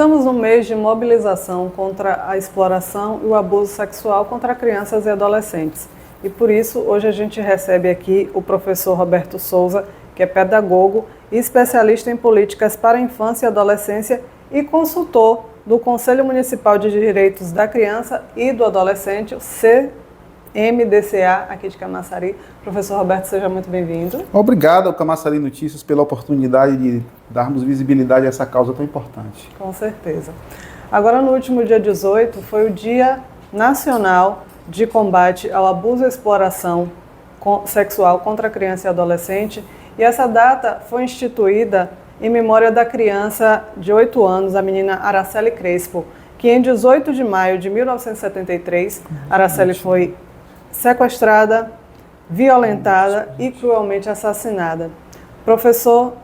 Estamos no mês de mobilização contra a exploração e o abuso sexual contra crianças e adolescentes. E por isso, hoje a gente recebe aqui o professor Roberto Souza, que é pedagogo e especialista em políticas para a infância e adolescência e consultor do Conselho Municipal de Direitos da Criança e do Adolescente, o CMDCA, aqui de Camaçari. Professor Roberto, seja muito bem-vindo. Obrigado ao Camaçari Notícias pela oportunidade de darmos visibilidade a essa causa tão importante. Com certeza. Agora, no último dia 18, foi o Dia Nacional de Combate ao Abuso e Exploração Sexual contra Criança e Adolescente, e essa data foi instituída em memória da criança de 8 anos, a menina Araceli Crespo, que em 18 de maio de 1973, Araceli foi sequestrada, violentada e cruelmente assassinada. Professor,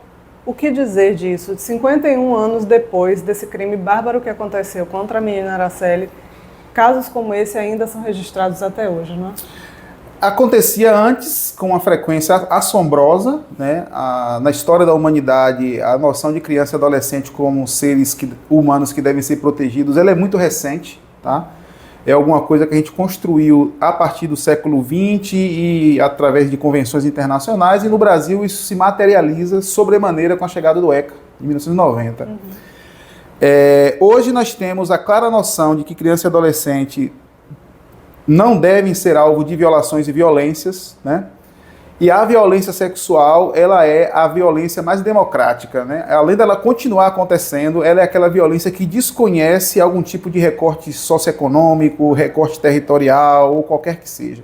o que dizer disso? 51 anos depois desse crime bárbaro que aconteceu contra a menina Araceli, casos como esse ainda são registrados até hoje, não é? Acontecia antes com uma frequência assombrosa, né? Na história da humanidade, a noção de criança e adolescente como seres humanos que devem ser protegidos, ela é muito recente, tá? É alguma coisa que a gente construiu a partir do século XX e através de convenções internacionais, e no Brasil isso se materializa sobremaneira com a chegada do ECA, em 1990. Hoje nós temos a clara noção de que criança e adolescente não devem ser alvo de violações e violências, né? E a violência sexual, ela é a violência mais democrática, né? Além dela continuar acontecendo, ela é aquela violência que desconhece algum tipo de recorte socioeconômico, recorte territorial ou qualquer que seja.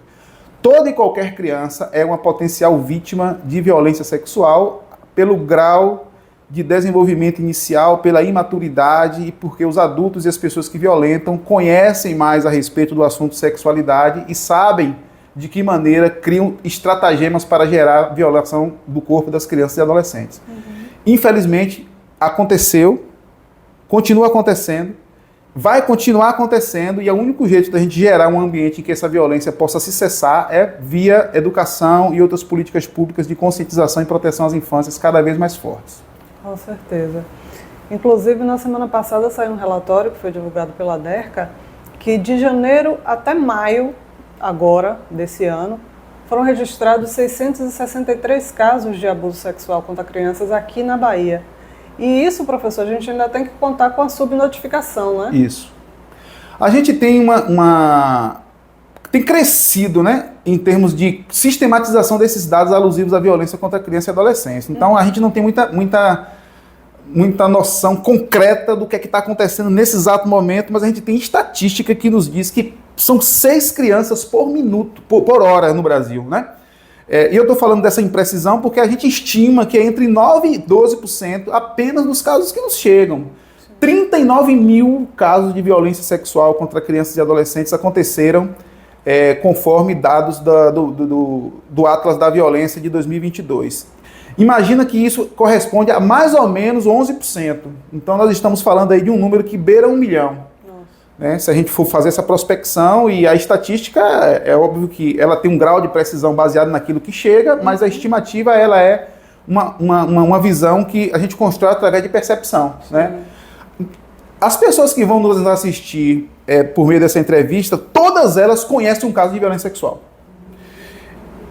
Toda e qualquer criança é uma potencial vítima de violência sexual pelo grau de desenvolvimento inicial, pela imaturidade e porque os adultos e as pessoas que violentam conhecem mais a respeito do assunto sexualidade e sabem de que maneira criam estratagemas para gerar violação do corpo das crianças e adolescentes. Infelizmente, aconteceu, continua acontecendo, vai continuar acontecendo, e o único jeito da gente gerar um ambiente em que essa violência possa se cessar é via educação e outras políticas públicas de conscientização e proteção às infâncias cada vez mais fortes. Com certeza. Inclusive, na semana passada saiu um relatório que foi divulgado pela DERCA, que de janeiro até maio, agora, desse ano, foram registrados 663 casos de abuso sexual contra crianças aqui na Bahia. E isso, professor, a gente ainda tem que contar com a subnotificação, né? Isso. A gente tem tem crescido, né, em termos de sistematização desses dados alusivos à violência contra a criança e adolescência. Então, a gente não tem muita noção concreta do que é que está acontecendo nesse exato momento, mas a gente tem estatística que nos diz que são 6 crianças por minuto, por hora no Brasil, né? E eu estou falando dessa imprecisão porque a gente estima que é entre 9% e 12% apenas dos casos que nos chegam. 39 mil casos de violência sexual contra crianças e adolescentes aconteceram conforme dados do Atlas da Violência de 2022. Imagina que isso corresponde a mais ou menos 11%. Então nós estamos falando aí de um número que beira 1 milhão. Né? Se a gente for fazer essa prospecção, e a estatística é óbvio que ela tem um grau de precisão baseado naquilo que chega, mas a estimativa ela é uma visão que a gente constrói através de percepção. Né? As pessoas que vão nos assistir por meio dessa entrevista, todas elas conhecem um caso de violência sexual.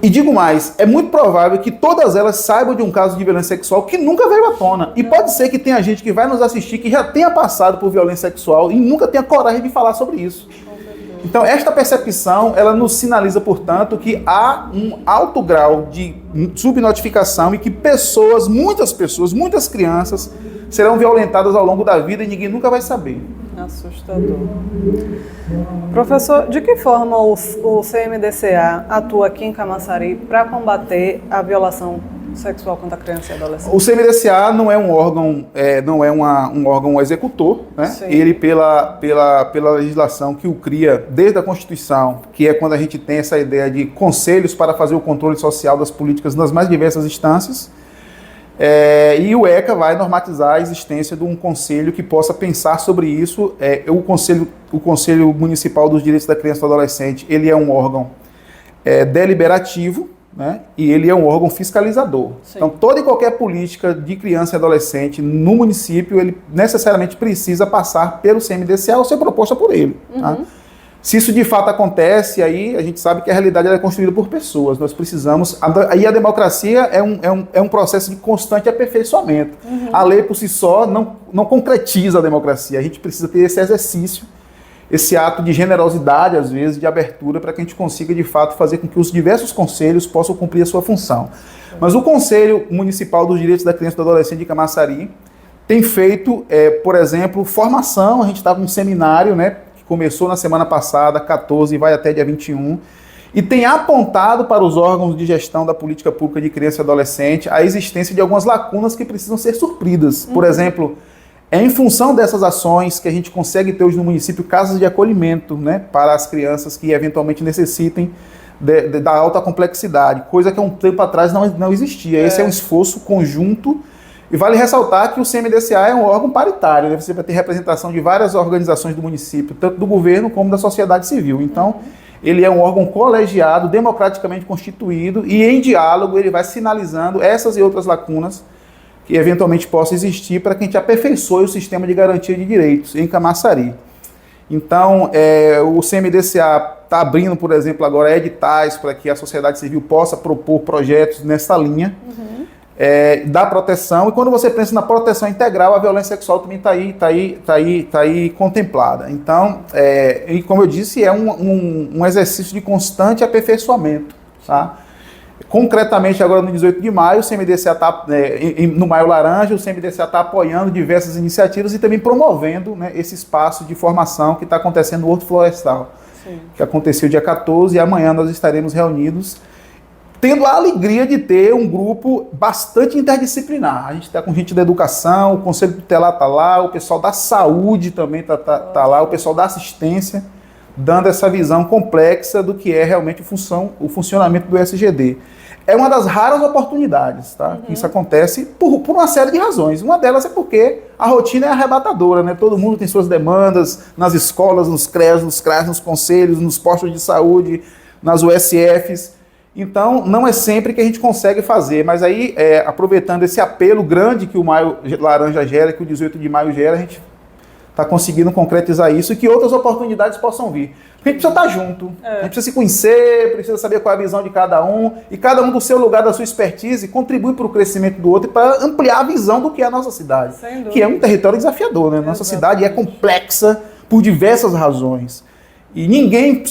E digo mais, é muito provável que todas elas saibam de um caso de violência sexual que nunca veio à tona. E pode ser que tenha gente que vai nos assistir que já tenha passado por violência sexual e nunca tenha coragem de falar sobre isso. Então, esta percepção, ela nos sinaliza, portanto, que há um alto grau de subnotificação e que muitas pessoas, muitas crianças serão violentadas ao longo da vida e ninguém nunca vai saber. Assustador. Professor, de que forma o CMDCA atua aqui em Camaçari para combater a violação sexual contra criança e adolescente? O CMDCA não é um órgão, um órgão executor, né? Sim. Ele, pela legislação que o cria desde a Constituição, que é quando a gente tem essa ideia de conselhos para fazer o controle social das políticas nas mais diversas instâncias, e o ECA vai normatizar a existência de um conselho que possa pensar sobre isso. O Conselho Municipal dos Direitos da Criança e do Adolescente, ele é um órgão deliberativo, né? E ele é um órgão fiscalizador. Sim. Então, toda e qualquer política de criança e adolescente no município, ele necessariamente precisa passar pelo CMDCA ou ser proposta por ele. Tá? Se isso de fato acontece, aí a gente sabe que a realidade ela é construída por pessoas. Nós precisamos... Aí a democracia é um processo de constante aperfeiçoamento. A lei por si só não concretiza a democracia. A gente precisa ter esse exercício, esse ato de generosidade, às vezes, de abertura, para que a gente consiga, de fato, fazer com que os diversos conselhos possam cumprir a sua função. Mas o Conselho Municipal dos Direitos da Criança e do Adolescente de Camaçari tem feito, por exemplo, formação. A gente está com um seminário, né, que começou na semana passada, 14, e vai até dia 21, e tem apontado para os órgãos de gestão da política pública de criança e adolescente a existência de algumas lacunas que precisam ser supridas. Por exemplo, é em função dessas ações que a gente consegue ter hoje no município casas de acolhimento, né, para as crianças que eventualmente necessitem da alta complexidade, coisa que há um tempo atrás não existia. Esse é um esforço conjunto, e vale ressaltar que o CMDCA é um órgão paritário, né? Você vai ter representação de várias organizações do município, tanto do governo como da sociedade civil. Então, ele é um órgão colegiado, democraticamente constituído, e em diálogo ele vai sinalizando essas e outras lacunas que eventualmente possa existir para que a gente aperfeiçoe o sistema de garantia de direitos em Camaçari. Então, o CMDCA está abrindo, por exemplo, agora editais para que a sociedade civil possa propor projetos nessa linha da proteção. E quando você pensa na proteção integral, a violência sexual também está aí contemplada. Então, e como eu disse, é um exercício de constante aperfeiçoamento, tá? Concretamente, agora no 18 de maio, o CMDCA está, no Maio Laranja, o CMDCA está apoiando diversas iniciativas e também promovendo, né, esse espaço de formação que está acontecendo no Horto Florestal, que aconteceu dia 14, e amanhã nós estaremos reunidos, tendo a alegria de ter um grupo bastante interdisciplinar. A gente está com gente da educação, o Conselho Tutelar está lá, o pessoal da saúde também está lá, o pessoal da assistência, dando essa visão complexa do que é realmente o funcionamento do SGD. É uma das raras oportunidades, tá? Que isso acontece por uma série de razões. Uma delas é porque a rotina é arrebatadora, né? Todo mundo tem suas demandas nas escolas, nos CREAs, nos CRAS, nos conselhos, nos postos de saúde, nas USFs. Então, não é sempre que a gente consegue fazer, mas aí, aproveitando esse apelo grande que o Maio Laranja gera, que o 18 de maio gera, a gente está conseguindo concretizar isso e que outras oportunidades possam vir. Porque a gente precisa estar junto, a gente precisa se conhecer, precisa saber qual é a visão de cada um, e cada um do seu lugar, da sua expertise, contribui para o crescimento do outro e para ampliar a visão do que é a nossa cidade, que é um território desafiador, né? Nossa cidade é complexa por diversas razões. E ninguém,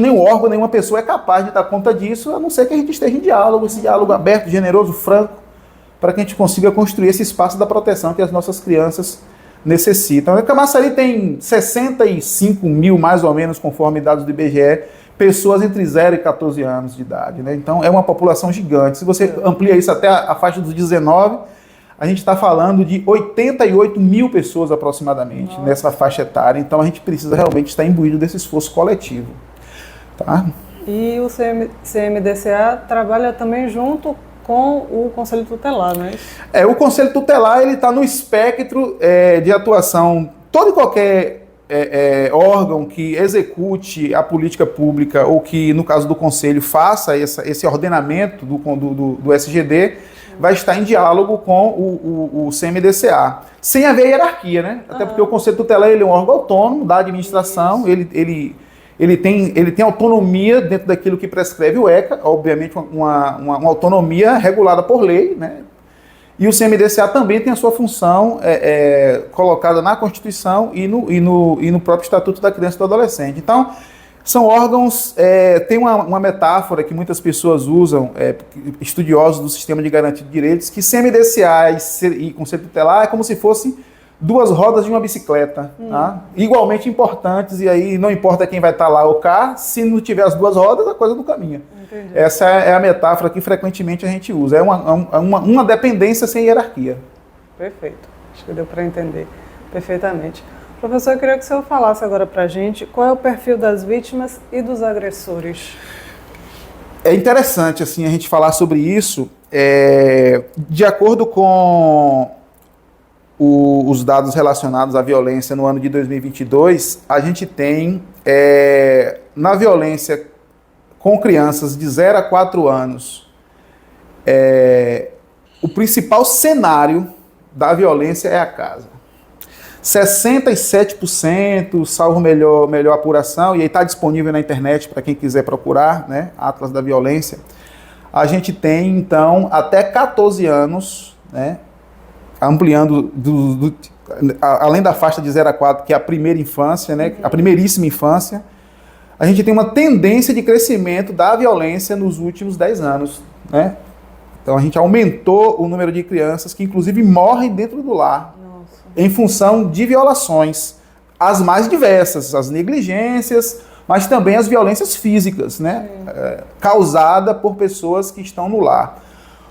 nenhum órgão, nenhuma pessoa é capaz de dar conta disso, a não ser que a gente esteja em diálogo, esse diálogo aberto, generoso, franco, para que a gente consiga construir esse espaço da proteção que as nossas crianças necessitam. A Camaçari tem 65 mil, mais ou menos, conforme dados do IBGE, pessoas entre 0 e 14 anos de idade, né? Então é uma população gigante. Se você amplia isso até a faixa dos 19, a gente está falando de 88 mil pessoas aproximadamente nessa faixa etária. Então a gente precisa realmente estar imbuído desse esforço coletivo. Tá? E o CMDCA trabalha também junto com o Conselho Tutelar, não é isso? O Conselho Tutelar está no espectro de atuação. Todo e qualquer órgão que execute a política pública ou que, no caso do Conselho, faça esse ordenamento do SGD, vai estar em diálogo com o CMDCA. Sem haver hierarquia, né? Até porque o Conselho Tutelar ele é um órgão autônomo da administração, ele tem autonomia dentro daquilo que prescreve o ECA, obviamente uma autonomia regulada por lei, né? E o CMDCA também tem a sua função colocada na Constituição e no próprio Estatuto da Criança e do Adolescente. Então, são órgãos, tem uma metáfora que muitas pessoas usam, estudiosos do sistema de garantia de direitos, que CMDCA e Conselho Tutelar é como se fossem duas rodas de uma bicicleta, tá? Igualmente importantes, e aí não importa quem vai estar lá ou cá, se não tiver as duas rodas, a coisa não caminha. Entendi. Essa é a metáfora que frequentemente a gente usa, é uma dependência sem hierarquia. Perfeito, acho que deu para entender perfeitamente. Professor, eu queria que o senhor falasse agora para a gente qual é o perfil das vítimas e dos agressores. É interessante assim, a gente falar sobre isso. De acordo com os dados relacionados à violência no ano de 2022, a gente tem, na violência com crianças de 0 a 4 anos, o principal cenário da violência é a casa. 67%, salvo melhor apuração, e aí está disponível na internet para quem quiser procurar, né, Atlas da Violência. A gente tem, então, até 14 anos, né, ampliando, além da faixa de 0 a 4, que é a primeira infância, né, a primeiríssima infância, a gente tem uma tendência de crescimento da violência nos últimos 10 anos, né? Então a gente aumentou o número de crianças que inclusive morrem dentro do lar. Nossa. Em função de violações, as mais diversas, as negligências, mas também as violências físicas, né? Causada por pessoas que estão no lar.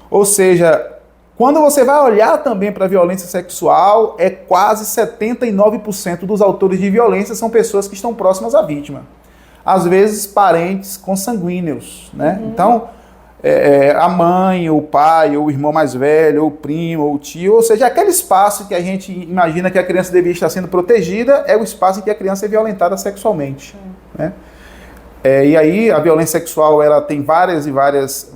Ou seja, quando você vai olhar também para a violência sexual, é quase 79% dos autores de violência são pessoas que estão próximas à vítima. Às vezes parentes consanguíneos, né? Então, a mãe, ou o pai, ou o irmão mais velho, ou o primo, ou o tio, ou seja, aquele espaço que a gente imagina que a criança deveria estar sendo protegida, é o espaço em que a criança é violentada sexualmente, né? E aí a violência sexual, ela tem várias e várias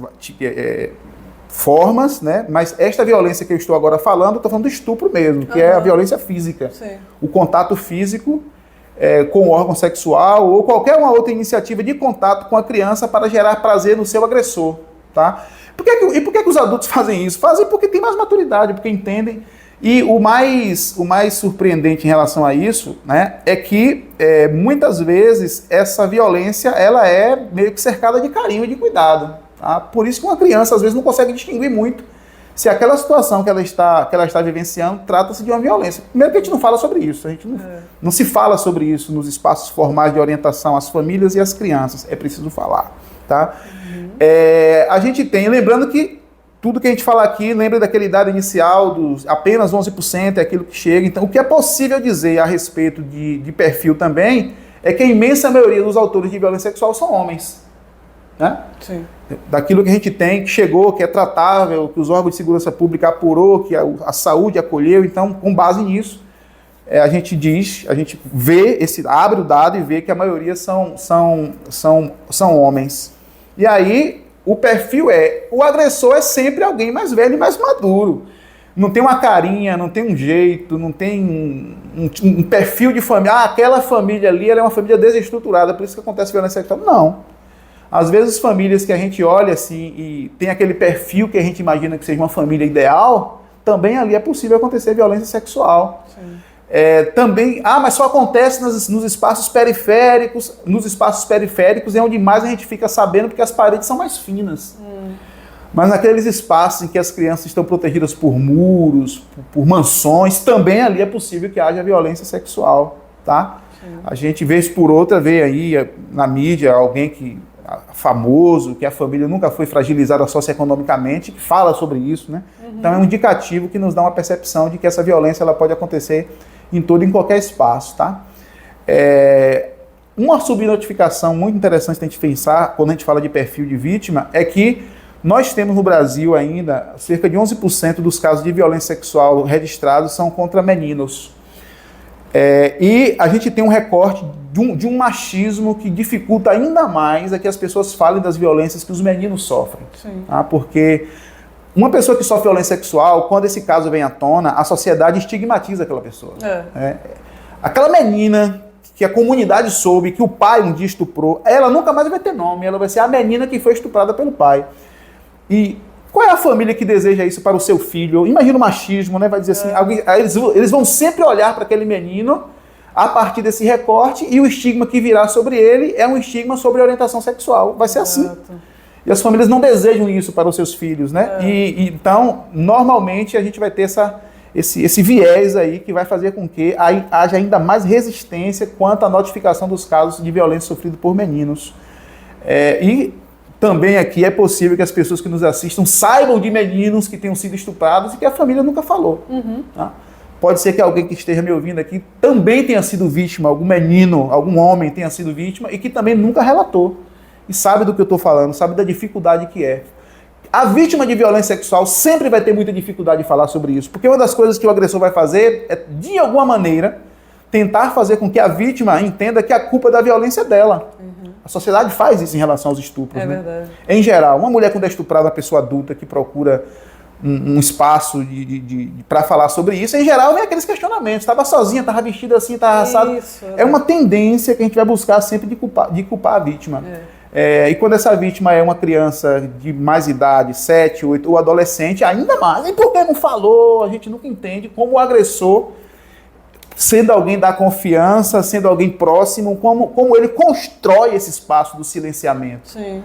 formas, né? Mas esta violência que eu estou agora falando, eu estou falando do estupro mesmo, que é a violência física. Sim. O contato físico com o órgão sexual ou qualquer uma outra iniciativa de contato com a criança para gerar prazer no seu agressor, tá? Por que os adultos fazem isso? Fazem porque tem mais maturidade, porque entendem. E o mais surpreendente em relação a isso, né, é que muitas vezes essa violência ela é meio que cercada de carinho e de cuidado. Tá? Por isso que uma criança às vezes não consegue distinguir muito se aquela situação que ela está vivenciando trata-se de uma violência. Primeiro que a gente não fala sobre isso, a gente não se fala sobre isso nos espaços formais de orientação às famílias e às crianças, é preciso falar. Tá? A gente tem, lembrando que tudo que a gente fala aqui, lembra daquela idade inicial, dos apenas 11% é aquilo que chega. Então, o que é possível dizer a respeito de perfil também é que a imensa maioria dos autores de violência sexual são homens. Né? Sim. Daquilo que a gente tem, que chegou, que é tratável, que os órgãos de segurança pública apurou, que a saúde acolheu. Então, com base nisso, a gente vê, abre o dado e vê que a maioria são homens. E aí, o perfil o agressor é sempre alguém mais velho e mais maduro. Não tem uma carinha, não tem um jeito, não tem um perfil de família. Aquela família ali ela é uma família desestruturada, por isso que acontece violência sexual. Não. Às vezes famílias que a gente olha assim e tem aquele perfil que a gente imagina que seja uma família ideal, também ali é possível acontecer violência sexual. Sim. Também, mas só acontece nos espaços periféricos. Nos espaços periféricos é onde mais a gente fica sabendo porque as paredes são mais finas. Mas naqueles espaços em que as crianças estão protegidas por muros, por mansões, também ali é possível que haja violência sexual, tá? A gente, vez por outra, vê aí na mídia alguém famoso, que a família nunca foi fragilizada socioeconomicamente, que fala sobre isso, né? Então é um indicativo que nos dá uma percepção de que essa violência ela pode acontecer em qualquer espaço, tá? Uma subnotificação muito interessante a gente pensar, quando a gente fala de perfil de vítima, é que nós temos no Brasil ainda cerca de 11% dos casos de violência sexual registrados são contra meninos. E a gente tem um recorte de um machismo que dificulta ainda mais que as pessoas falem das violências que os meninos sofrem. Tá? Porque uma pessoa que sofre violência sexual, quando esse caso vem à tona, a sociedade estigmatiza aquela pessoa. Aquela menina que a comunidade soube que o pai um dia estuprou, ela nunca mais vai ter nome, ela vai ser a menina que foi estuprada pelo pai. E qual é a família que deseja isso para o seu filho? Imagina o machismo, né? Vai dizer assim, eles vão sempre olhar para aquele menino a partir desse recorte e o estigma que virá sobre ele é um estigma sobre orientação sexual. Vai ser assim. E as famílias não desejam isso para os seus filhos, né? Então, normalmente, a gente vai ter esse viés aí que vai fazer com que haja ainda mais resistência quanto à notificação dos casos de violência sofrida por meninos. E também aqui é possível que as pessoas que nos assistam saibam de meninos que tenham sido estuprados e que a família nunca falou. Tá? Pode ser que alguém que esteja me ouvindo aqui também tenha sido vítima, algum menino, algum homem tenha sido vítima e que também nunca relatou. E sabe do que eu estou falando, sabe da dificuldade que é. A vítima de violência sexual sempre vai ter muita dificuldade de falar sobre isso, porque uma das coisas que o agressor vai fazer é, de alguma maneira, tentar fazer com que a vítima entenda que a culpa da violência é dela. A sociedade faz isso em relação aos estupros. É né? verdade. Em geral, uma mulher quando é estuprada, uma pessoa adulta que procura um espaço para falar sobre isso, em geral vem aqueles questionamentos. Estava sozinha, estava vestida assim, estava assado. É uma tendência que a gente vai buscar sempre de culpar a vítima. E quando essa vítima é uma criança de mais idade, 7, 8, ou adolescente, ainda mais. E por que não falou? A gente nunca entende como o agressor, sendo alguém da confiança, sendo alguém próximo, como ele constrói esse espaço do silenciamento. Sim.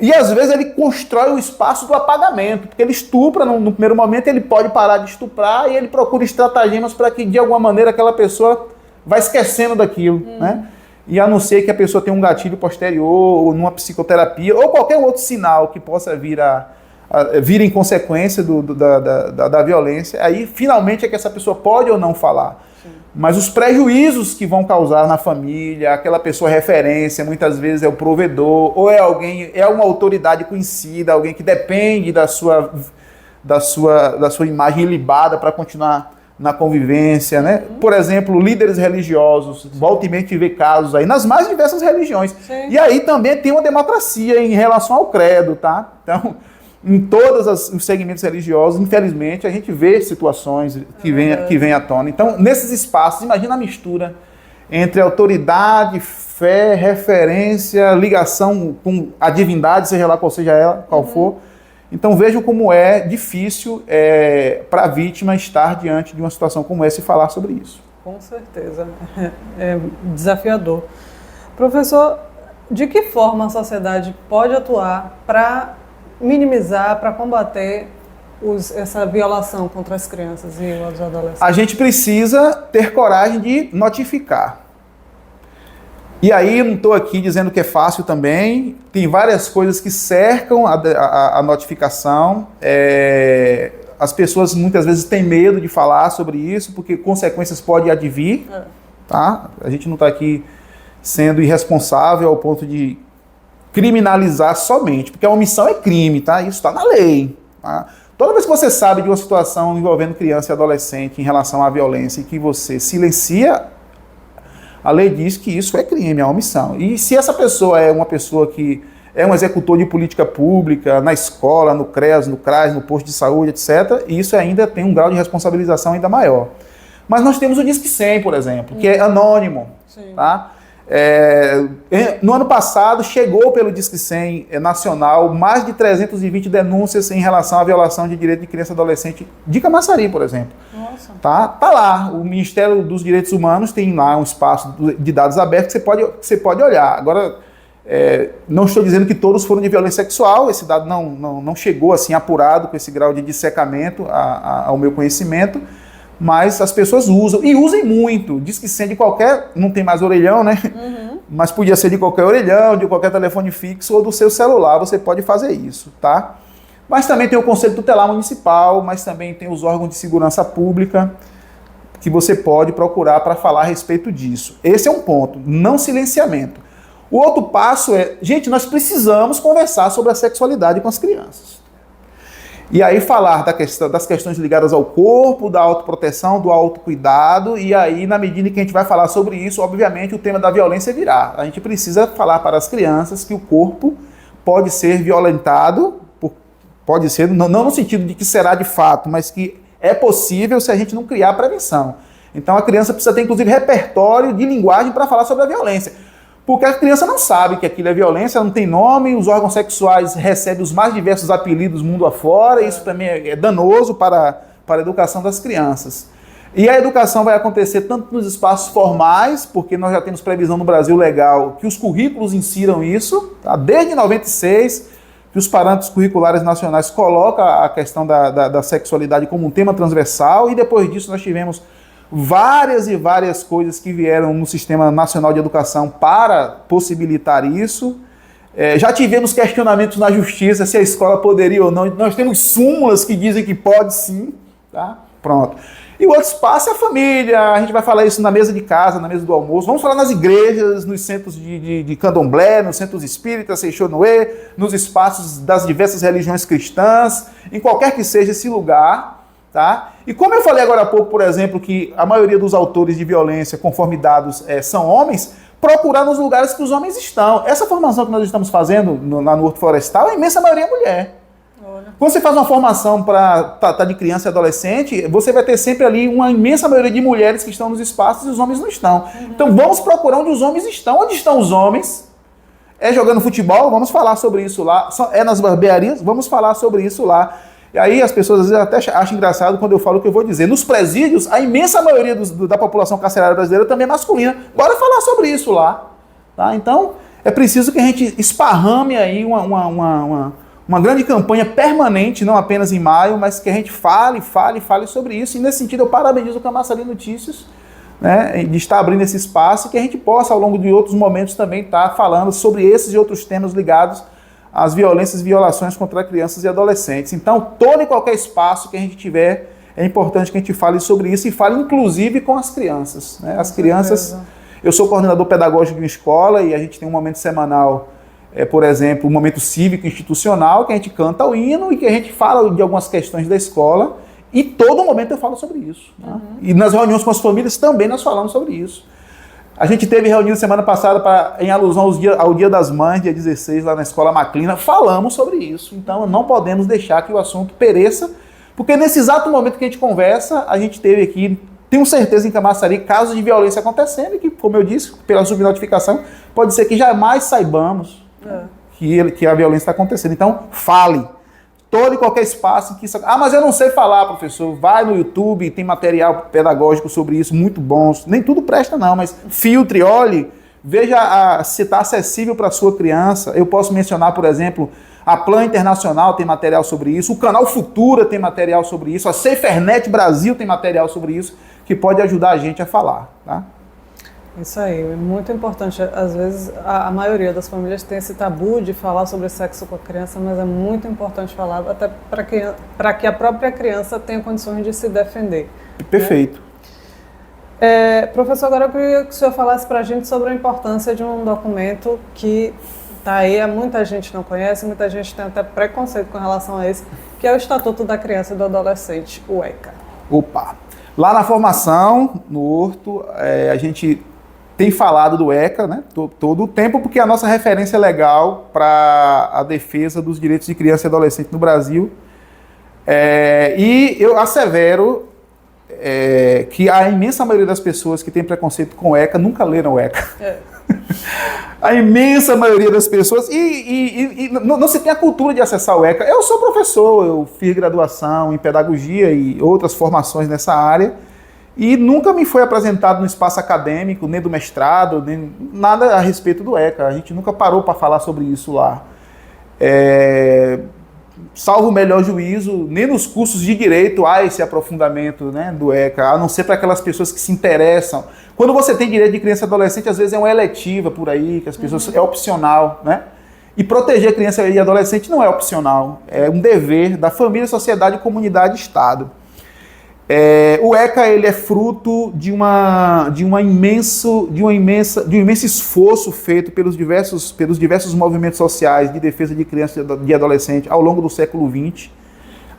E às vezes ele constrói o espaço do apagamento, porque ele estupra, no primeiro momento ele pode parar de estuprar e ele procura estratagemas para que de alguma maneira aquela pessoa vá esquecendo daquilo, né? E a não ser que a pessoa tenha um gatilho posterior, ou numa psicoterapia, ou qualquer outro sinal que possa vir em consequência da violência, aí finalmente é que essa pessoa pode ou não falar. Sim. Mas os prejuízos que vão causar na família, aquela pessoa referência, muitas vezes é o provedor, ou é uma autoridade conhecida, alguém que depende da sua imagem ilibada para continuar na convivência, né? Por exemplo, líderes religiosos, volta e meia vê casos aí nas mais diversas religiões. Sim. E aí também tem uma democracia em relação ao credo, tá? Então, em todos os segmentos religiosos, infelizmente, a gente vê situações que vêm à tona. Então, nesses espaços, imagina a mistura entre autoridade, fé, referência, ligação com a divindade, seja lá qual seja ela, qual for. Então, vejam como é difícil para a vítima estar diante de uma situação como essa e falar sobre isso. Com certeza. É desafiador. Professor, de que forma a sociedade pode atuar para minimizar, para combater essa violação contra as crianças e os adolescentes? A gente precisa ter coragem de notificar. E aí, não estou aqui dizendo que é fácil também, tem várias coisas que cercam a notificação. As pessoas muitas vezes têm medo de falar sobre isso, porque consequências podem advir. Tá? A gente não está aqui sendo irresponsável ao ponto de criminalizar somente, porque a omissão é crime, tá? Isso está na lei. Tá? Toda vez que você sabe de uma situação envolvendo criança e adolescente em relação à violência e que você silencia, a lei diz que isso é crime, a omissão. E se essa pessoa é uma pessoa que é um executor de política pública, na escola, no CREAS, no CRAS, no posto de saúde, etc., isso ainda tem um grau de responsabilização ainda maior. Mas nós temos o Disque 100, por exemplo, que é anônimo. Sim. Tá? No ano passado, chegou pelo Disque 100 nacional mais de 320 denúncias em relação à violação de direito de criança e adolescente de Camaçari, por exemplo. Nossa. Tá lá, o Ministério dos Direitos Humanos tem lá um espaço de dados abertos que você pode olhar. Agora, não estou dizendo que todos foram de violência sexual, esse dado não chegou assim apurado com esse grau de dissecamento ao meu conhecimento, mas as pessoas usam, e usem muito. Diz que sendo de qualquer, não tem mais orelhão, né? Mas podia ser de qualquer orelhão, de qualquer telefone fixo ou do seu celular, você pode fazer isso, tá? Mas também tem o Conselho Tutelar Municipal, mas também tem os órgãos de segurança pública que você pode procurar para falar a respeito disso. Esse é um ponto, não silenciamento. O outro passo é, gente, nós precisamos conversar sobre a sexualidade com as crianças. E aí falar das questões ligadas ao corpo, da autoproteção, do autocuidado, e aí na medida em que a gente vai falar sobre isso, obviamente o tema da violência virá. A gente precisa falar para as crianças que o corpo pode ser violentado, pode ser, não no sentido de que será de fato, mas que é possível se a gente não criar prevenção. Então a criança precisa ter inclusive repertório de linguagem para falar sobre a violência. Porque a criança não sabe que aquilo é violência, não tem nome, os órgãos sexuais recebem os mais diversos apelidos mundo afora, isso também é danoso para a educação das crianças. E a educação vai acontecer tanto nos espaços formais, porque nós já temos previsão no Brasil legal que os currículos insiram isso, tá? Desde 96, que os parâmetros curriculares nacionais colocam a questão da sexualidade como um tema transversal, e depois disso nós tivemos várias e várias coisas que vieram no Sistema Nacional de Educação para possibilitar isso. Já tivemos questionamentos na Justiça se a escola poderia ou não. Nós temos súmulas que dizem que pode sim. Tá? Pronto. E o outro espaço é a família. A gente vai falar isso na mesa de casa, na mesa do almoço. Vamos falar nas igrejas, nos centros de candomblé, nos centros espíritas, Seixonoê, nos espaços das diversas religiões cristãs, em qualquer que seja esse lugar. Tá? E como eu falei agora há pouco, por exemplo, que a maioria dos autores de violência, conforme dados, são homens, procurar nos lugares que os homens estão. Essa formação que nós estamos fazendo lá no Horto Florestal, a imensa maioria é mulher. Quando você faz uma formação para tratar de criança e adolescente, você vai ter sempre ali uma imensa maioria de mulheres que estão nos espaços e os homens não estão. Então vamos procurar onde os homens estão. Onde estão os homens? É jogando futebol? Vamos falar sobre isso lá. É nas barbearias? Vamos falar sobre isso lá. E aí as pessoas às vezes até acham engraçado quando eu falo o que eu vou dizer. Nos presídios, a imensa maioria da população carcerária brasileira também é masculina. Bora falar sobre isso lá. Tá? Então, é preciso que a gente esparrame aí uma grande campanha permanente, não apenas em maio, mas que a gente fale sobre isso. E nesse sentido eu parabenizo o Camaçari Notícias, né, de estar abrindo esse espaço e que a gente possa, ao longo de outros momentos, também estar falando sobre esses e outros temas ligados às violências e violações contra crianças e adolescentes. Então, todo e qualquer espaço que a gente tiver, é importante que a gente fale sobre isso e fale, inclusive, com as crianças. Né? As crianças... Eu sou coordenador pedagógico de uma escola e a gente tem um momento semanal, por exemplo, um momento cívico institucional, que a gente canta o hino e que a gente fala de algumas questões da escola. E todo momento eu falo sobre isso. Né? E nas reuniões com as famílias também nós falamos sobre isso. A gente teve reunião semana passada em alusão ao Dia das Mães, dia 16, lá na Escola Maclina. Falamos sobre isso. Então não podemos deixar que o assunto pereça, porque nesse exato momento que a gente conversa, a gente teve aqui, tenho certeza em Camaçari, casos de violência acontecendo e que, como eu disse, pela subnotificação, pode ser que jamais saibamos que a violência está acontecendo. Então fale. Todo e qualquer espaço que isso... mas eu não sei falar, professor. Vai no YouTube, tem material pedagógico sobre isso, muito bons. Nem tudo presta não, mas filtre, olhe, veja se está acessível para a sua criança. Eu posso mencionar, por exemplo, a Plan Internacional tem material sobre isso, o Canal Futura tem material sobre isso, a SaferNet Brasil tem material sobre isso, que pode ajudar a gente a falar, tá? Isso aí, é muito importante. Às vezes, a maioria das famílias tem esse tabu de falar sobre sexo com a criança, mas é muito importante falar, até para que a própria criança tenha condições de se defender. Perfeito. Né? Professor, agora eu queria que o senhor falasse para a gente sobre a importância de um documento que está aí, muita gente não conhece, muita gente tem até preconceito com relação a esse, que é o Estatuto da Criança e do Adolescente, o ECA. Opa! Lá na formação, no Horto, a gente tem falado do ECA, né, todo o tempo, porque é a nossa referência legal para a defesa dos direitos de criança e adolescente no Brasil. E eu assevero que a imensa maioria das pessoas que tem preconceito com o ECA nunca leram o ECA. A imensa maioria das pessoas. E não se tem a cultura de acessar o ECA. Eu sou professor, eu fiz graduação em pedagogia e outras formações nessa área. E nunca me foi apresentado no espaço acadêmico, nem do mestrado, nem nada a respeito do ECA. A gente nunca parou para falar sobre isso lá. Salvo o melhor juízo, nem nos cursos de direito há esse aprofundamento, né, do ECA, a não ser para aquelas pessoas que se interessam. Quando você tem direito de criança e adolescente, às vezes é uma eletiva por aí, que as pessoas é opcional, né? E proteger a criança e adolescente não é opcional, é um dever da família, sociedade, comunidade e Estado. O ECA ele é fruto de um imenso esforço feito pelos diversos movimentos sociais de defesa de criança e de adolescente ao longo do século XX.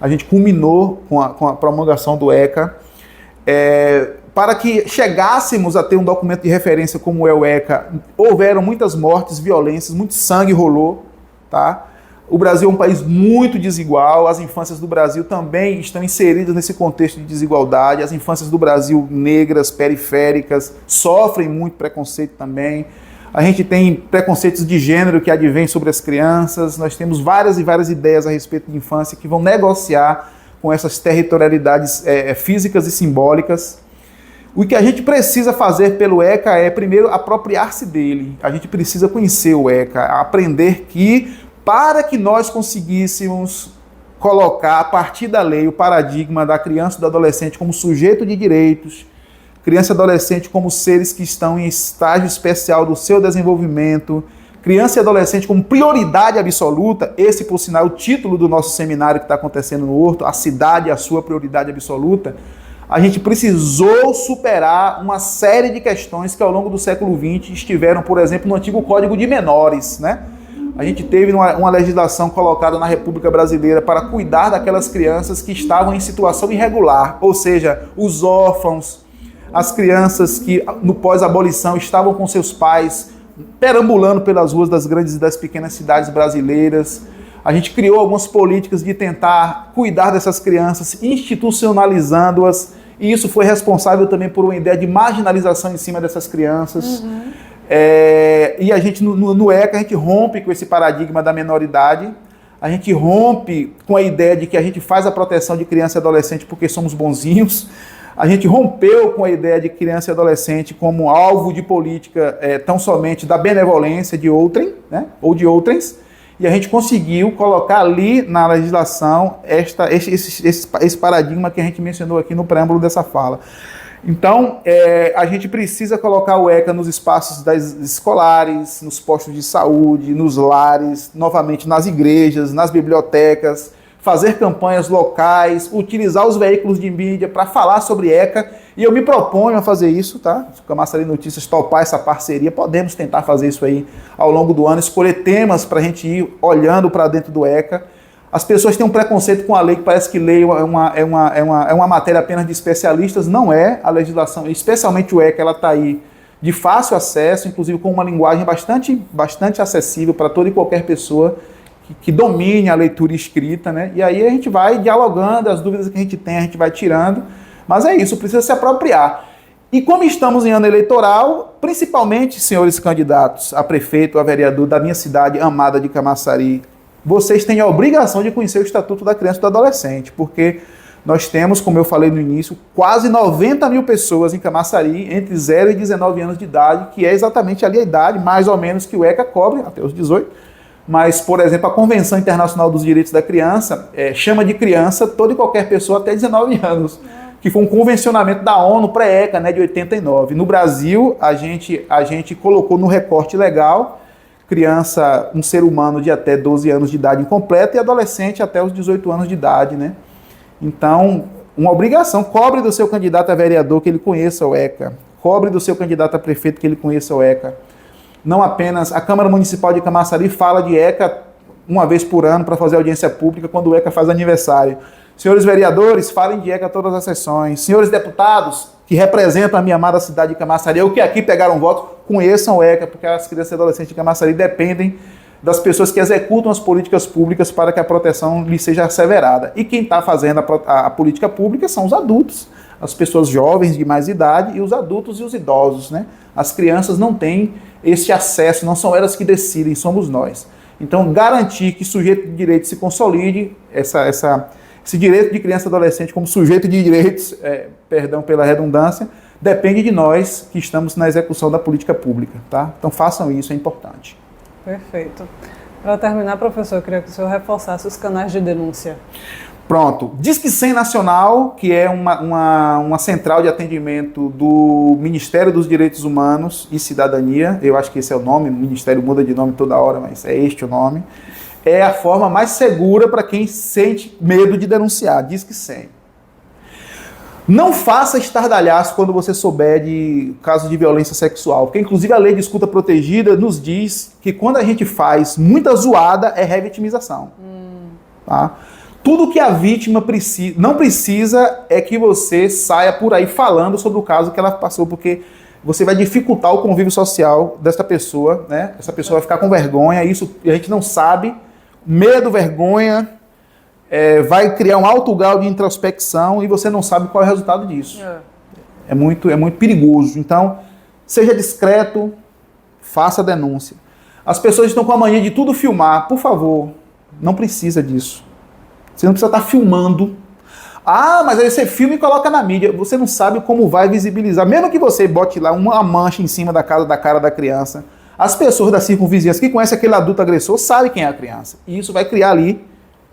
A gente culminou com a promulgação do ECA. Para que chegássemos a ter um documento de referência como é o ECA, houveram muitas mortes, violências, muito sangue rolou, tá? O Brasil é um país muito desigual, as infâncias do Brasil também estão inseridas nesse contexto de desigualdade, as infâncias do Brasil negras, periféricas, sofrem muito preconceito também. A gente tem preconceitos de gênero que advêm sobre as crianças, nós temos várias e várias ideias a respeito de infância que vão negociar com essas territorialidades físicas e simbólicas. O que a gente precisa fazer pelo ECA é, primeiro, apropriar-se dele. A gente precisa conhecer o ECA, aprender que, para que nós conseguíssemos colocar, a partir da lei, o paradigma da criança e do adolescente como sujeito de direitos, criança e adolescente como seres que estão em estágio especial do seu desenvolvimento, criança e adolescente como prioridade absoluta, esse, por sinal, é o título do nosso seminário que está acontecendo no Horto, a cidade, a sua prioridade absoluta. A gente precisou superar uma série de questões que ao longo do século XX estiveram, por exemplo, no antigo Código de Menores, né? A gente teve uma legislação colocada na República Brasileira para cuidar daquelas crianças que estavam em situação irregular, ou seja, os órfãos, as crianças que no pós-abolição estavam com seus pais perambulando pelas ruas das grandes e das pequenas cidades brasileiras. A gente criou algumas políticas de tentar cuidar dessas crianças, institucionalizando-as, e isso foi responsável também por uma ideia de marginalização em cima dessas crianças. E a gente, no ECA, a gente rompe com esse paradigma da menoridade, a gente rompe com a ideia de que a gente faz a proteção de criança e adolescente porque somos bonzinhos, a gente rompeu com a ideia de criança e adolescente como alvo de política tão somente da benevolência de outrem, né, ou de outrens, e a gente conseguiu colocar ali na legislação esse paradigma que a gente mencionou aqui no preâmbulo dessa fala. Então, a gente precisa colocar o ECA nos espaços escolares, nos postos de saúde, nos lares, novamente nas igrejas, nas bibliotecas, fazer campanhas locais, utilizar os veículos de mídia para falar sobre ECA, e eu me proponho a fazer isso, tá? Se o Camaçari Notícias topar essa parceria, podemos tentar fazer isso aí ao longo do ano, escolher temas para a gente ir olhando para dentro do ECA. As pessoas têm um preconceito com a lei, que parece que lei é uma matéria apenas de especialistas. Não é. A legislação, especialmente o ECA, ela está aí de fácil acesso, inclusive com uma linguagem bastante acessível para toda e qualquer pessoa que domine a leitura escrita, né? E aí a gente vai dialogando, as dúvidas que a gente tem a gente vai tirando, mas é isso, precisa se apropriar. E como estamos em ano eleitoral, principalmente, senhores candidatos a prefeito, a vereador da minha cidade amada de Camaçari, vocês têm a obrigação de conhecer o Estatuto da Criança e do Adolescente, porque nós temos, como eu falei no início, quase 90 mil pessoas em Camaçari entre 0 e 19 anos de idade, que é exatamente ali a idade, mais ou menos, que o ECA cobre, até os 18. Mas, por exemplo, a Convenção Internacional dos Direitos da Criança chama de criança toda e qualquer pessoa até 19 anos, que foi um convencionamento da ONU pré-ECA, né, de 89. No Brasil, a gente colocou no recorte legal criança, um ser humano de até 12 anos de idade incompleta e adolescente até os 18 anos de idade, né? Então, uma obrigação, cobre do seu candidato a vereador que ele conheça o ECA, cobre do seu candidato a prefeito que ele conheça o ECA. Não apenas a Câmara Municipal de Camaçari fala de ECA uma vez por ano para fazer audiência pública quando o ECA faz aniversário. Senhores vereadores, falem de ECA todas as sessões. Senhores deputados, que representam a minha amada cidade de Camaçari, ou que aqui pegaram voto, conheçam o ECA, porque as crianças e adolescentes de Camaçari dependem das pessoas que executam as políticas públicas para que a proteção lhes seja asseverada. E quem está fazendo a política pública são os adultos, as pessoas jovens de mais idade e os adultos e os idosos, né? As crianças não têm esse acesso, não são elas que decidem, somos nós. Então, garantir que o sujeito de direito se consolide, esse direito de criança e adolescente como sujeito de direitos, perdão pela redundância, depende de nós que estamos na execução da política pública, tá? Então, façam isso, é importante. Perfeito. Para terminar, professor, eu queria que o senhor reforçasse os canais de denúncia. Pronto. Disque 100 Nacional, que é uma central de atendimento do Ministério dos Direitos Humanos e Cidadania. Eu acho que esse é o nome, o Ministério muda de nome toda hora, mas é este o nome. É a forma mais segura para quem sente medo de denunciar. Disque 100. Não faça estardalhaço quando você souber de casos de violência sexual, porque inclusive a lei de escuta protegida nos diz que quando a gente faz muita zoada é revitimização. Tá? Tudo que a vítima não precisa é que você saia por aí falando sobre o caso que ela passou, porque você vai dificultar o convívio social dessa pessoa, né? Essa pessoa vai ficar com vergonha, isso a gente não sabe. Medo, vergonha, vai criar um alto grau de introspecção e você não sabe qual é o resultado disso. É muito perigoso. Então, seja discreto, faça a denúncia. As pessoas estão com a mania de tudo filmar. Por favor, não precisa disso. Você não precisa estar filmando. Ah, mas aí você filma e coloca na mídia. Você não sabe como vai visibilizar. Mesmo que você bote lá uma mancha em cima da cara da criança, as pessoas da circunvizinhança que conhecem aquele adulto agressor sabem quem é a criança. E isso vai criar ali,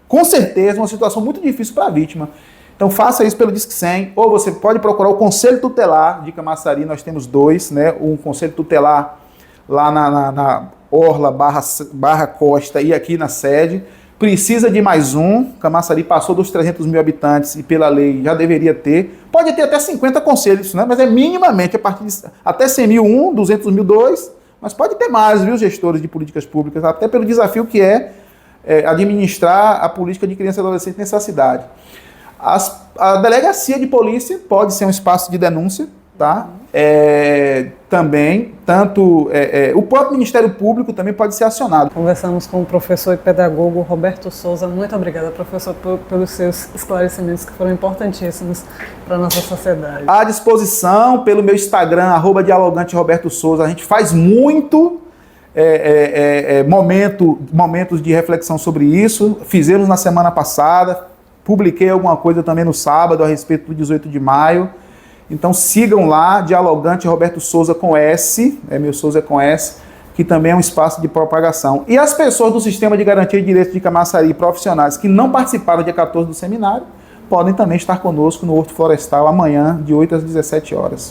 com certeza, uma situação muito difícil para a vítima. Então faça isso pelo Disque 100, ou você pode procurar o Conselho Tutelar de Camaçari, nós temos dois, né? Um Conselho Tutelar lá na Orla, Barra Costa e aqui na sede. Precisa de mais um. Camaçari passou dos 300 mil habitantes e pela lei já deveria ter. Pode ter até 50 conselhos, né? Mas é minimamente a partir de até 100 mil um, 200 mil dois, Mas pode ter mais, viu, gestores de políticas públicas, até pelo desafio que é administrar a política de criança e adolescente nessa cidade. A delegacia de polícia pode ser um espaço de denúncia, tá? Também, o próprio Ministério Público também pode ser acionado. Conversamos com o professor e pedagogo Roberto Souza. Muito obrigada, professor, pelos seus esclarecimentos que foram importantíssimos para a nossa sociedade. À disposição pelo meu Instagram, @dialoganterobertosouza. A gente faz muito momentos de reflexão sobre isso. Fizemos na semana passada, publiquei alguma coisa também no sábado a respeito do 18 de maio. Então sigam lá, Dialogante Roberto Souza com S, meu Souza é com S, que também é um espaço de propagação. E as pessoas do Sistema de Garantia de Direitos de Camaçari, profissionais que não participaram do dia 14 do seminário, podem também estar conosco no Horto Florestal amanhã, de 8 às 17 horas.